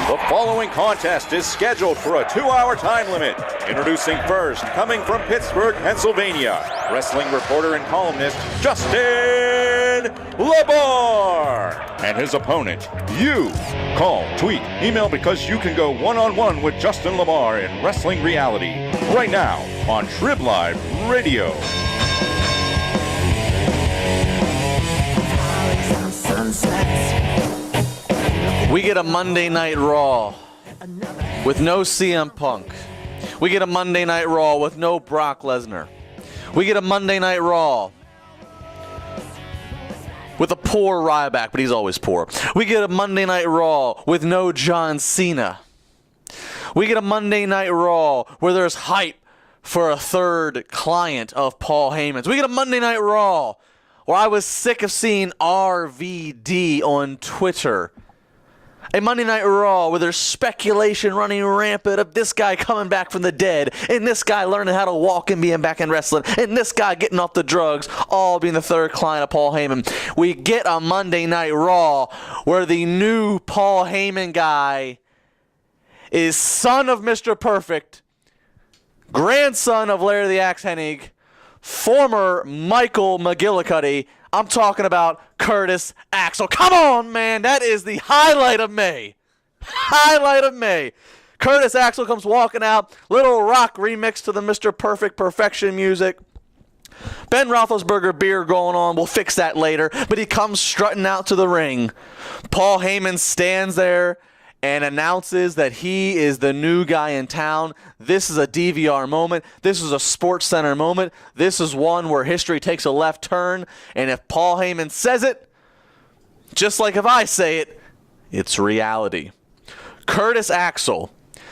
The following contest is scheduled for a 2-hour time limit. Introducing first, coming from Pittsburgh, Pennsylvania, wrestling reporter and columnist Justin LaBar. And his opponent, you. Call, tweet, email because you can go one-on-one with Justin LaBar in Wrestling Reality. Right now on Trib Live Radio. We get a Monday Night Raw with no CM Punk. We get a Monday Night Raw with no Brock Lesnar. We get a Monday Night Raw with a poor Ryback, but he's always poor. We get a Monday Night Raw with no John Cena. We get a Monday Night Raw where there's hype for a third client of Paul Heyman's. We get a Monday Night Raw where I was sick of seeing RVD on Twitter. A Monday Night Raw where there's speculation running rampant of this guy coming back from the dead, and this guy learning how to walk and being back in wrestling, and this guy getting off the drugs, all being the third client of Paul Heyman. We get a Monday Night Raw where the new Paul Heyman guy is son of Mr. Perfect, grandson of Larry the Axe Hennig, former Michael McGillicuddy. I'm talking about Curtis Axel. Come on, man. That is the highlight of May. Highlight of May. Curtis Axel comes walking out. Little rock remix to the Mr. Perfect Perfection music. Ben Roethlisberger beer going on. We'll fix that later. But he comes strutting out to the ring. Paul Heyman stands there and announces that he is the new guy in town. This is a DVR moment. This is a Sports Center moment. This is one where history takes a left turn. And if Paul Heyman says it, just like if I say it, it's reality. Curtis Axel,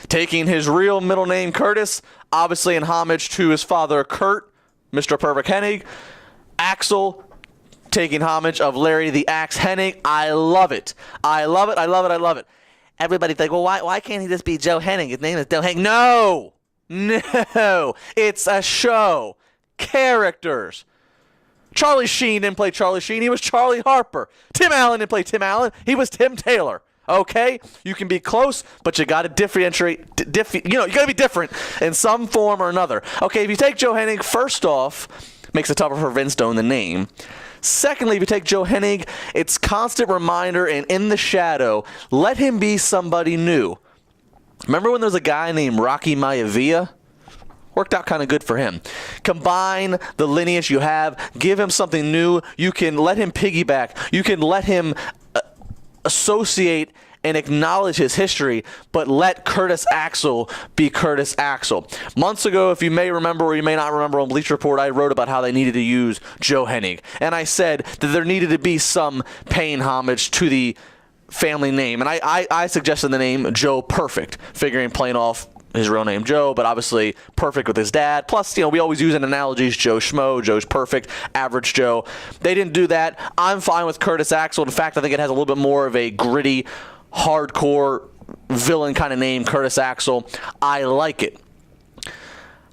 taking his real middle name Curtis, obviously in homage to his father Kurt, Mr. Perfect Hennig. Axel, taking homage of Larry the Axe Hennig. I love it. I love it. I love it. I love it. Everybody think, well, why can't he just be Joe Hennig? His name is Joe Hennig. No. It's a show. Characters. Charlie Sheen didn't play Charlie Sheen. He was Charlie Harper. Tim Allen didn't play Tim Allen. He was Tim Taylor. Okay? You can be close, but you got to differentiate. You got to be different in some form or another. Okay, if you take Joe Hennig, first off, makes it tougher for Vince to own the name. Secondly, if you take Joe Hennig, it's constant reminder and in the shadow, let him be somebody new. Remember when there was a guy named Rocky Maivia? Worked out kind of good for him. Combine the lineage you have, give him something new. You can let him piggyback. You can let him associate and acknowledge his history, but let Curtis Axel be Curtis Axel. Months ago, if you may remember or you may not remember, on Bleacher Report, I wrote about how they needed to use Joe Hennig. And I said that there needed to be some paying homage to the family name. And I suggested the name Joe Perfect, figuring playing off his real name Joe, but obviously Perfect with his dad. Plus, we always use in analogies Joe Schmo, Joe's Perfect, Average Joe. They didn't do that. I'm fine with Curtis Axel. In fact, I think it has a little bit more of a gritty, hardcore villain kind of name, Curtis Axel. I like it.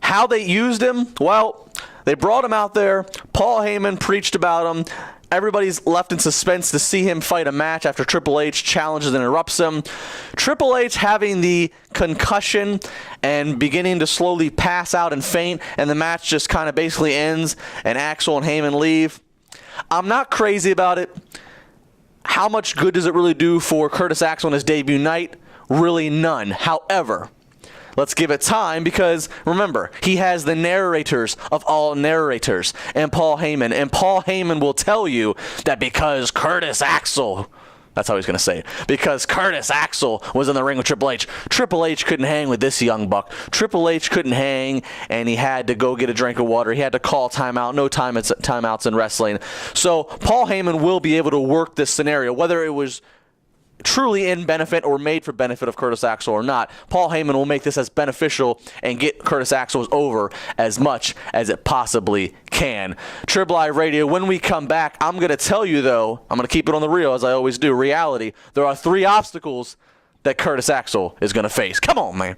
How they used him? Well, they brought him out there. Paul Heyman preached about him. Everybody's left in suspense to see him fight a match after Triple H challenges and interrupts him. Triple H having the concussion and beginning to slowly pass out and faint, and the match just kind of basically ends, and Axel and Heyman leave. I'm not crazy about it. How much good does it really do for Curtis Axel on his debut night? Really none. However, let's give it time because, remember, he has the narrators of all narrators and Paul Heyman. And Paul Heyman will tell you that because Curtis Axel, that's how he's going to say it, because Curtis Axel was in the ring with Triple H, Triple H couldn't hang with this young buck. Triple H couldn't hang, and he had to go get a drink of water. He had to call timeout. No timeouts in wrestling. So Paul Heyman will be able to work this scenario, whether it was truly in benefit or made for benefit of Curtis Axel or not. Paul Heyman will make this as beneficial and get Curtis Axel over as much as it possibly can. Trib Live Radio, when we come back, I'm going to tell you, though, I'm going to keep it on the real as I always do, reality. There are 3 obstacles that Curtis Axel is going to face. Come on, man.